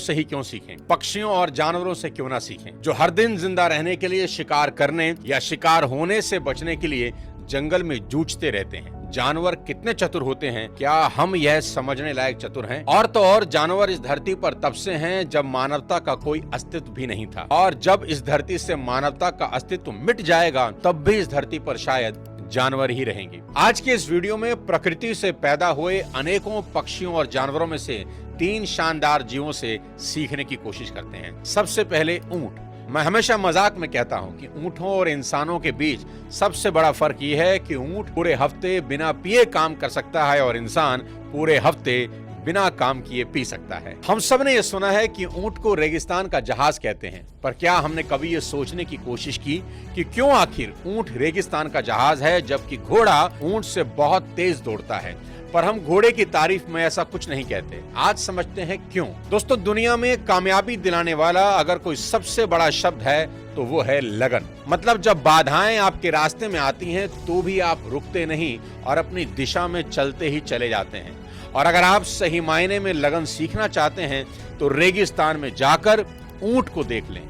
से ही क्यों सीखें? पक्षियों और जानवरों से क्यों ना सीखें, जो हर दिन जिंदा रहने के लिए शिकार करने या शिकार होने से बचने के लिए जंगल में जूझते रहते हैं। जानवर कितने चतुर होते हैं, क्या हम यह समझने लायक चतुर हैं? और तो और जानवर इस धरती पर तब से हैं जब मानवता का कोई अस्तित्व भी नहीं था, और जब इस धरती से मानवता का अस्तित्व मिट जाएगा तब भी इस धरती पर शायद जानवर ही रहेंगे। आज के इस वीडियो में प्रकृति से पैदा हुए अनेकों पक्षियों और जानवरों में से 3 शानदार जीवों से सीखने की कोशिश करते हैं। सबसे पहले ऊंट। मैं हमेशा मजाक में कहता हूं कि ऊंटों और इंसानों के बीच सबसे बड़ा फर्क यह है कि ऊंट पूरे हफ्ते बिना पिए काम कर सकता है और इंसान पूरे हफ्ते बिना काम किए पी सकता है। हम सब ने यह सुना है कि ऊंट को रेगिस्तान का जहाज कहते हैं, पर क्या हमने कभी ये सोचने की कोशिश की कि क्यों आखिर ऊंट रेगिस्तान का जहाज है जबकि घोड़ा ऊंट से बहुत तेज दौड़ता है? पर हम घोड़े की तारीफ में ऐसा कुछ नहीं कहते। आज समझते हैं क्यों। दोस्तों, दुनिया में कामयाबी दिलाने वाला अगर कोई सबसे बड़ा शब्द है तो वो है लगन। मतलब जब बाधाएं आपके रास्ते में आती हैं तो भी आप रुकते नहीं और अपनी दिशा में चलते ही चले जाते हैं। और अगर आप सही मायने में लगन सीखना चाहते हैं तो रेगिस्तान में जाकर ऊंट को देख लें।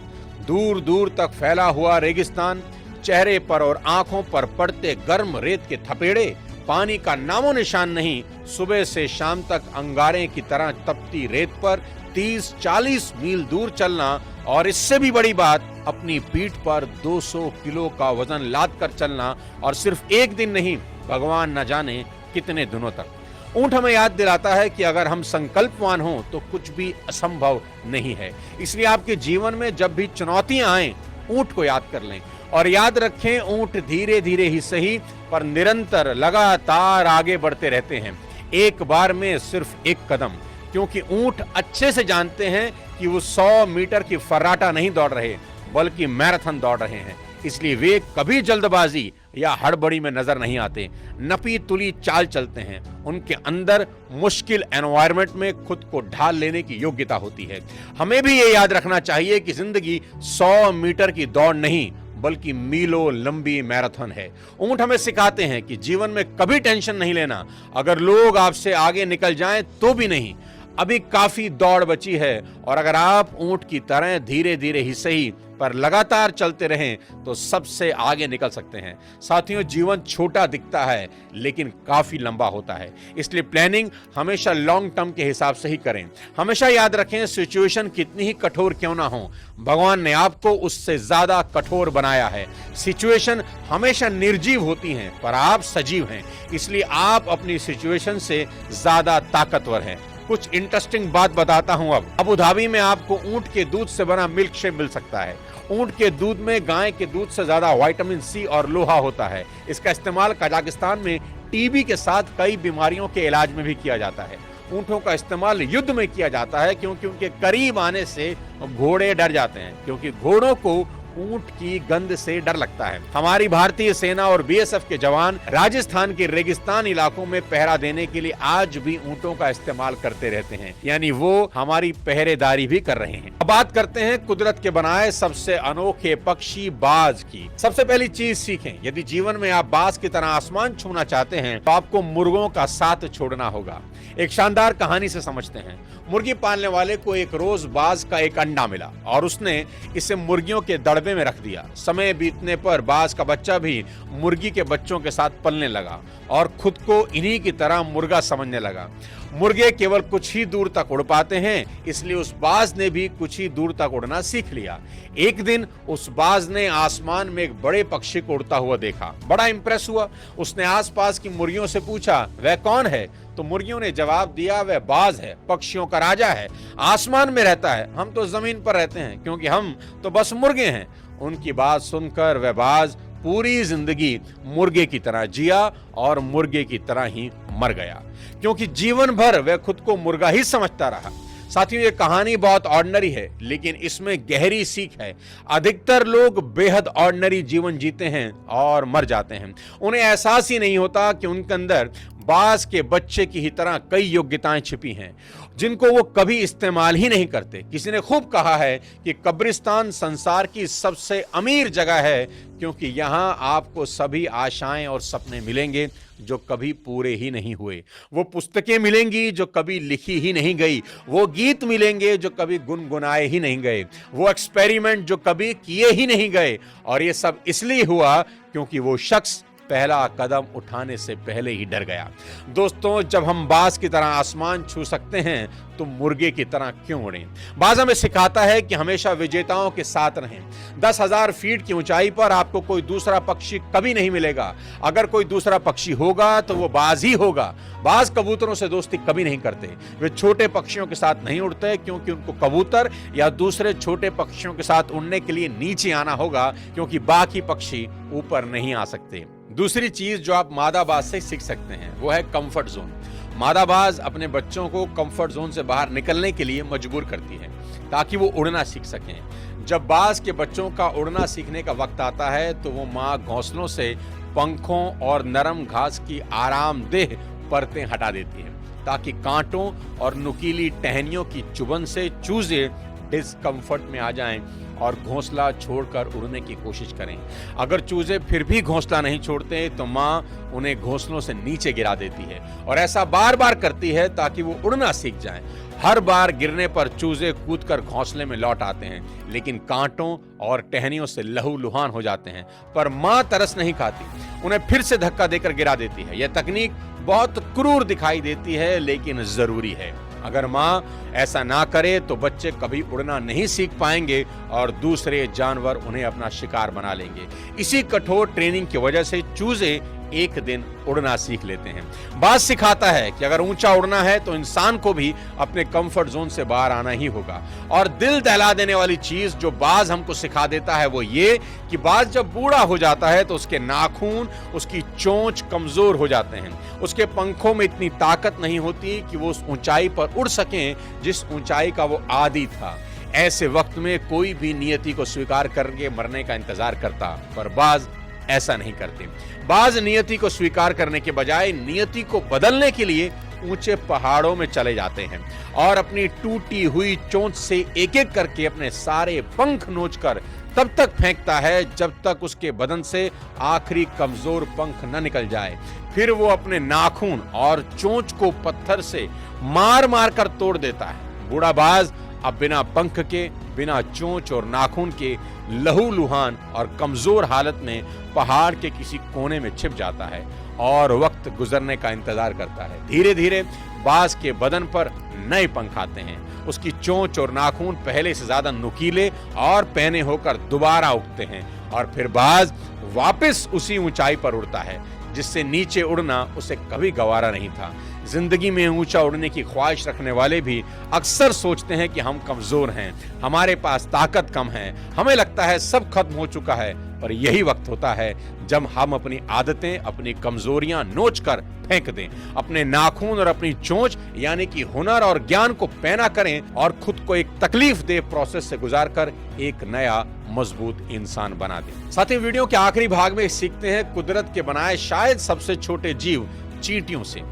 दूर दूर तक फैला हुआ रेगिस्तान, चेहरे पर और आंखों पर पड़ते गर्म रेत के थपेड़े, पानी का नामो निशान नहीं। सुबह से शाम तक अंगारे की तरह तपती रेत पर 30-40 मील दूर चलना, और इससे भी बड़ी बात, अपनी पीठ पर 200 किलो का वजन लाद कर चलना, और सिर्फ एक दिन नहीं, भगवान न जाने कितने दिनों तक। ऊंट हमें याद दिलाता है कि अगर हम संकल्पवान हों तो कुछ भी असंभव नहीं है। इसलिए आपके जीवन में जब भी चुनौतियां आए, ऊंट को याद कर लें और याद रखें, ऊंट धीरे धीरे ही सही पर निरंतर लगातार आगे बढ़ते रहते हैं, एक बार में सिर्फ एक कदम। क्योंकि ऊंट अच्छे से जानते हैं कि वो 100 मीटर की फर्राटा नहीं दौड़ रहे बल्कि मैराथन दौड़ रहे हैं। इसलिए वे कभी जल्दबाजी या हड़बड़ी में नजर नहीं आते, नपी तुली चाल चलते हैं। उनके अंदर मुश्किल एनवायरनमेंट में खुद को ढाल लेने की योग्यता होती है। हमें भी ये याद रखना चाहिए कि जिंदगी 100 मीटर की दौड़ नहीं बल्कि मीलों लंबी मैराथन है। ऊंट हमें सिखाते हैं कि जीवन में कभी टेंशन नहीं लेना। अगर लोग आपसे आगे निकल जाएं तो भी नहीं, अभी काफी दौड़ बची है, और अगर आप ऊंट की तरह धीरे धीरे ही सही पर लगातार चलते रहें तो सबसे आगे निकल सकते हैं। साथियों, जीवन छोटा दिखता है लेकिन काफी लंबा होता है, इसलिए प्लानिंग हमेशा लॉन्ग टर्म के हिसाब से ही करें। हमेशा याद रखें, सिचुएशन कितनी ही कठोर क्यों ना हो, भगवान ने आपको उससे ज्यादा कठोर बनाया है। सिचुएशन हमेशा निर्जीव होती हैं पर आप सजीव हैं, इसलिए आप अपनी सिचुएशन से ज्यादा ताकतवर हैं। कुछ इंटरेस्टिंग बात बताता हूं। अब अबू धाबी में आपको ऊंट के दूध से बना मिल्क शेक मिल सकता है। ऊंट के दूध में गाय के दूध से ज्यादा विटामिन सी और लोहा होता है। इसका इस्तेमाल कजाकिस्तान में टीबी के साथ कई बीमारियों के इलाज में भी किया जाता है। ऊंटों का इस्तेमाल युद्ध में किया जाता है क्योंकि उनके करीब आने से घोड़े डर जाते हैं, क्योंकि घोड़ों को ऊंट की गंध से डर लगता है। हमारी भारतीय सेना और बीएसएफ के जवान राजस्थान के रेगिस्तान इलाकों में पहरा देने के लिए आज भी ऊंटों का इस्तेमाल करते रहते हैं, यानी वो हमारी पहरेदारी भी कर रहे हैं। अब बात करते हैं कुदरत के बनाए सबसे अनोखे पक्षी बाज की। सबसे पहली चीज सीखें, यदि जीवन में आप बाज की तरह आसमान छूना चाहते हैं तो आपको मुर्गों का साथ छोड़ना होगा। एक शानदार कहानी से समझते हैं। मुर्गी पालने वाले को एक रोज बाज का एक अंडा मिला और उसने इसे मुर्गियों के दड़बे में रख दिया। समय बीतने पर बाज का बच्चा भी मुर्गी के बच्चों के साथ पलने लगा और खुद को इन्हीं की तरह मुर्गा समझने लगा। मुर्गे केवल कुछ ही दूर तक उड़ पाते हैं, इसलिए उस बाज ने भी कुछ ही दूर तक उड़ना सीख लिया। एक दिन उस बाज ने आसमान में एक बड़े पक्षी को उड़ता हुआ देखा। बड़ा इंप्रेस हुआ। उसने आसपास की मुर्गियों से पूछा, वह कौन है? तो मुर्गियों ने जवाब दिया, वह बाज है, पक्षियों का राजा है, आसमान में रहता है, हम तो जमीन पर रहते हैं क्योंकि हम तो बस मुर्गे हैं। उनकी बात सुनकर वह बाज पूरी जिंदगी मुर्गे की तरह जिया और मुर्गे की तरह ही मर गया, क्योंकि जीवन भर वह खुद को मुर्गा ही समझता रहा। साथियों, ये कहानी बहुत ऑर्डिनरी है लेकिन इसमें गहरी सीख है। अधिकतर लोग बेहद ऑर्डिनरी जीवन जीते हैं और मर जाते हैं। उन्हें एहसास ही नहीं होता कि उनके अंदर बाज के बच्चे की ही तरह कई योग्यताएं छिपी हैं जिनको वो कभी इस्तेमाल ही नहीं करते। किसी ने खूब कहा है कि कब्रिस्तान संसार की सबसे अमीर जगह है क्योंकि यहाँ आपको सभी आशाएं और सपने मिलेंगे जो कभी पूरे ही नहीं हुए, वो पुस्तकें मिलेंगी जो कभी लिखी ही नहीं गई, वो गीत मिलेंगे जो कभी गुनगुनाए ही नहीं गए, वो एक्सपेरिमेंट जो कभी किए ही नहीं गए। और ये सब इसलिए हुआ क्योंकि वो शख्स पहला कदम उठाने से पहले ही डर गया। दोस्तों, जब हम बाज की तरह आसमान छू सकते हैं तो मुर्गे की तरह क्यों उड़ें? बाज हमें सिखाता है कि हमेशा विजेताओं के साथ रहें। 10,000 फीट की ऊंचाई पर आपको कोई दूसरा पक्षी कभी नहीं मिलेगा। अगर कोई दूसरा पक्षी होगा तो वो बाज ही होगा। बाज कबूतरों से दोस्ती कभी नहीं करते। वे छोटे पक्षियों के साथ नहीं उड़ते क्योंकि उनको कबूतर या दूसरे छोटे पक्षियों के साथ उड़ने के लिए नीचे आना होगा, क्योंकि बाकी पक्षी ऊपर नहीं आ सकते। दूसरी चीज जो आप मादाबाज से सीख सकते हैं वो है कंफर्ट जोन। मादाबाज अपने बच्चों को कंफर्ट जोन से बाहर निकलने के लिए मजबूर करती है ताकि वो उड़ना सीख सकें। जब बाज के बच्चों का उड़ना सीखने का वक्त आता है तो वो माँ घोंसलों से पंखों और नरम घास की आरामदेह परतें हटा देती है ताकि कांटों और नुकीली टहनियों की चुभन से चूजे डिस्कम्फर्ट में आ जाएं और घोंसला छोड़कर उड़ने की कोशिश करें। अगर चूजे फिर भी घोंसला नहीं छोड़ते तो माँ उन्हें घोंसलों से नीचे गिरा देती है और ऐसा बार बार करती है ताकि वो उड़ना सीख जाएं। हर बार गिरने पर चूजे कूदकर घोंसले में लौट आते हैं, लेकिन कांटों और टहनियों से लहूलुहान हो जाते हैं। पर माँ तरस नहीं खाती, उन्हें फिर से धक्का देकर गिरा देती है। यह तकनीक बहुत क्रूर दिखाई देती है लेकिन जरूरी है। अगर माँ ऐसा ना करे तो बच्चे कभी उड़ना नहीं सीख पाएंगे और दूसरे जानवर उन्हें अपना शिकार बना लेंगे। इसी कठोर ट्रेनिंग की वजह से चूजे एक दिन उड़ना सीख लेते हैं। बाज सिखाता है कि अगर ऊंचा उड़ना है तो इंसान को भी अपने कंफर्ट जोन से बाहर आना ही होगा। और दिल दहला देने वाली चीज जो बाज हमको सिखा देता है वो ये कि बाज जब बूढ़ा हो जाता है तो उसके नाखून, उसकी चोंच कमजोर हो जाते हैं। उसके पंखों में इतनी ताकत नहीं होती कि वो उस ऊंचाई पर उड़ सकें जिस ऊंचाई का वो आदी था। ऐसे वक्त में कोई भी नियति को स्वीकार करके मरने का इंतजार करता, पर बाज ऐसा नहीं करते। बाज नियति को स्वीकार करने के बजाय नियति को बदलने के लिए ऊंचे पहाड़ों में चले जाते हैं और अपनी टूटी हुई चोंच से एक एक करके अपने सारे पंख नोचकर तब तक फेंकता है जब तक उसके बदन से आखिरी कमजोर पंख न निकल जाए। फिर वो अपने नाखून और चोंच को पत्थर से मार मार कर तोड़ देता है। बूढ़ा बाज अब बिना पंख के, बिना चोंच और नाखून के लहूलुहान और कमजोर हालत में पहाड़ के किसी कोने में छिप जाता है और वक्त गुजरने का इंतजार करता है। धीरे धीरे बाज के बदन पर नए पंख आते हैं। उसकी चोंच और नाखून पहले से ज्यादा नुकीले और पैने होकर दोबारा उगते हैं और फिर बाज वापस उसी ऊंचाई पर उड़ता है जिससे नीचे उड़ना उसे कभी गवारा नहीं था। जिंदगी में ऊंचा उड़ने की ख्वाहिश रखने वाले भी अक्सर सोचते हैं कि हम कमजोर हैं, हमारे पास ताकत कम है, हमें लगता है सब खत्म हो चुका है। पर यही वक्त होता है जब हम अपनी आदतें, अपनी कमजोरियां नोच कर फेंक दें, अपने नाखून और अपनी चोंच यानी कि हुनर और ज्ञान को पैना करें और खुद को एक तकलीफ दे प्रोसेस से गुजारकर एक नया मजबूत इंसान बना दें। साथ ही वीडियो के आखिरी भाग में सीखते हैं कुदरत के बनाए शायद सबसे छोटे जीव चींटियों से।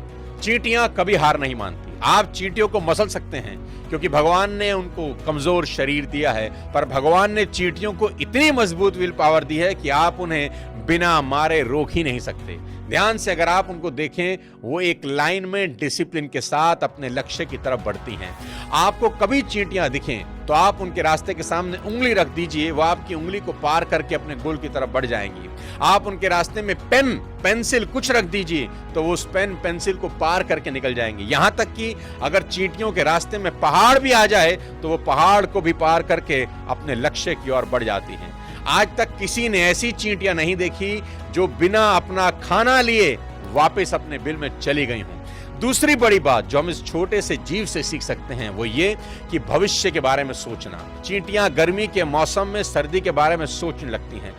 चींटियां कभी हार नहीं मानती। आप चींटियों को मसल सकते हैं क्योंकि भगवान ने उनको कमजोर शरीर दिया है, पर भगवान ने चींटियों को इतनी मजबूत विल पावर दी है कि आप उन्हें बिना मारे रोक ही नहीं सकते। ध्यान से अगर आप उनको देखें, वो एक लाइन में डिसिप्लिन के साथ अपने लक्ष्य की तरफ बढ़ती हैं। आपको कभी चींटियां दिखें तो आप उनके रास्ते के सामने उंगली रख दीजिए, वो आपकी उंगली को पार करके अपने गोल की तरफ बढ़ जाएंगी। आप उनके रास्ते में पेन, पेंसिल कुछ रख दीजिए तो वो उस पेन, पेंसिल को पार करके निकल जाएंगे। यहां तक कि अगर चींटियों के रास्ते में पहाड़ भी आ जाए तो वो पहाड़ को भी पार करके अपने लक्ष्य की ओर बढ़ जाती हैं। आज तक किसी ने ऐसी चींटियां नहीं देखी जो बिना अपना खाना लिए वापस अपने बिल में चली गई हों। दूसरी बड़ी बात जो हम इस छोटे से जीव से सीख सकते हैं वो ये कि भविष्य के बारे में सोचना। चींटियां गर्मी के मौसम में सर्दी के बारे में सोचने लगती हैं।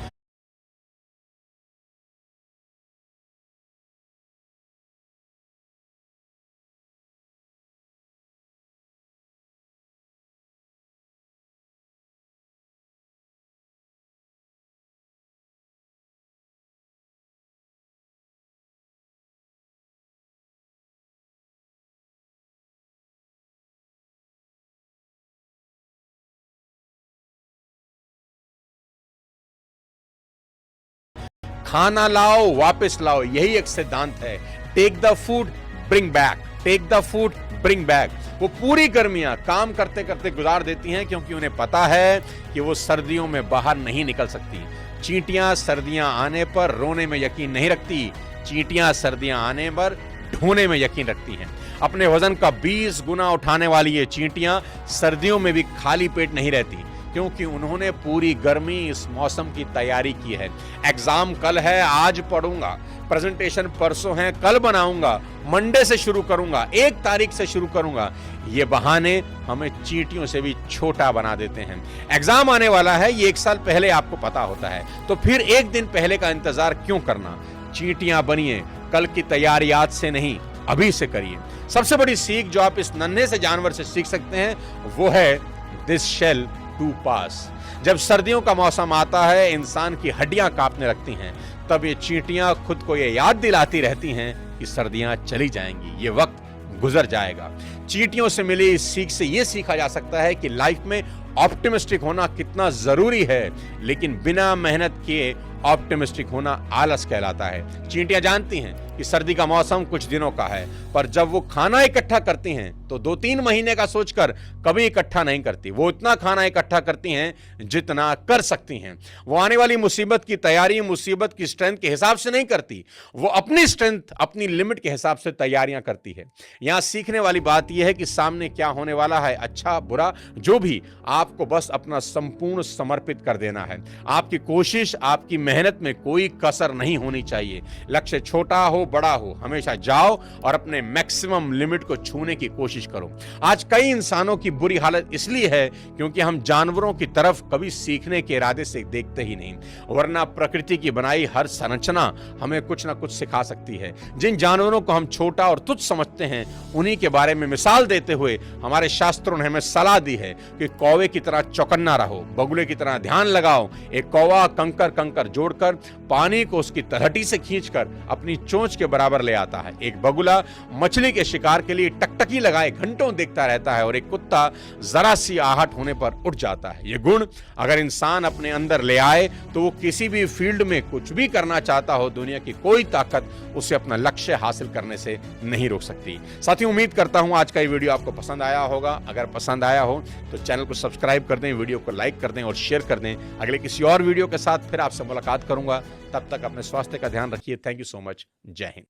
खाना लाओ वापस लाओ, यही एक सिद्धांत है। Take the food bring back, take the food bring back. वो पूरी गर्मियां काम करते करते गुजार देती हैं क्योंकि उन्हें पता है कि वो सर्दियों में बाहर नहीं निकल सकती। चींटियां सर्दियां आने पर रोने में यकीन नहीं रखती, चींटियां सर्दियां आने पर ढोने में यकीन रखती हैं। अपने वजन का 20 गुना उठाने वाली ये चींटियां सर्दियों में भी खाली पेट नहीं रहती क्योंकि उन्होंने पूरी गर्मी इस मौसम की तैयारी की है। एग्जाम कल है, आज पढ़ूंगा, प्रेजेंटेशन परसों है, कल बनाऊंगा, मंडे से शुरू करूंगा, 1 तारीख से शुरू करूंगा। ये बहाने हमें चींटियों से भी छोटा बना देते हैं। एग्जाम आने वाला है, ये 1 साल पहले आपको पता होता है, तो फिर 1 दिन पहले का इंतजार क्यों करना। चींटियां बनिए, कल की तैयारी आज से नहीं अभी से करिए। सबसे बड़ी सीख जो आप इस नन्हे से जानवर से सीख सकते हैं वो है दिस शेल टू पास। जब सर्दियों का मौसम आता है, इंसान की हड्डियां कांपने लगती हैं, तब ये चींटियां खुद को ये याद दिलाती रहती हैं कि सर्दियां चली जाएंगी, ये वक्त गुजर जाएगा। चींटियों से मिली इस सीख से ये सीखा जा सकता है कि लाइफ में ऑप्टिमिस्टिक होना कितना जरूरी है, लेकिन बिना मेहनत किए ऑप्टिमिस्टिक होना आलस कहलाता है। चींटियां जानती हैं कि सर्दी का मौसम कुछ दिनों का है, पर जब वो खाना इकट्ठा करती हैं तो 2-3 महीने का सोचकर कभी इकट्ठा नहीं करती। वो इतना खाना इकट्ठा करती हैं जितना कर सकती हैं। वो आने वाली मुसीबत की तैयारी मुसीबत की स्ट्रेंथ के हिसाब से नहीं करती, वो अपनी स्ट्रेंथ, अपनी लिमिट के हिसाब से तैयारियां करती है। यहां सीखने वाली बात यह है कि सामने क्या होने वाला है, अच्छा बुरा जो भी, आपको बस अपना संपूर्ण समर्पित कर देना है। आपकी कोशिश, आपकी मेहनत में कोई कसर नहीं होनी चाहिए। लक्ष्य छोटा हो बड़ा हो, हमेशा जाओ और अपने मैक्सिमम लिमिट को छूने की कोशिश करो। आज कई इंसानों की बुरी हालत इसलिए है क्योंकि हम जानवरों की तरफ कभी सीखने के इरादे से देखते ही नहीं, वरना प्रकृति की बनाई हर संरचना हमें कुछ ना कुछ सिखा सकती है। जिन जानवरों को हम छोटा और तुच्छ समझते हैं, उन्हीं के बारे में मिसाल देते हुए हमारे शास्त्रों ने हमें सलाह दी है कि कौवे की तरह चौकन्ना रहो, बगुले की तरह ध्यान लगाओ। एक कौवा कंकर कंकर जोड़कर पानी को उसकी तलहटी से खींचकर अपनी चोंच के बराबर ले आता है। एक बगुला मछली के शिकार के लिए टकटकी लगाए घंटों देखता रहता है और एक कुत्ता जरा सी आहट होने पर उठ जाता है। ये गुण अगर इंसान अपने अंदर ले आए तो वो किसी भी फील्ड में कुछ भी करना चाहता हो, दुनिया की कोई ताकत उसे अपना लक्ष्य हासिल करने से नहीं रोक सकती। साथियों, उम्मीद करता हूं आज का ये वीडियो आपको पसंद आया होगा। अगर पसंद आया हो तो चैनल को सब्सक्राइब कर दें, वीडियो को लाइक कर दें और शेयर कर दें। अगले किसी और वीडियो के साथ फिर आपसे मुलाकात करूंगा। तब तक अपने स्वास्थ्य का ध्यान रखिए। Thank you so much. जय हिंद।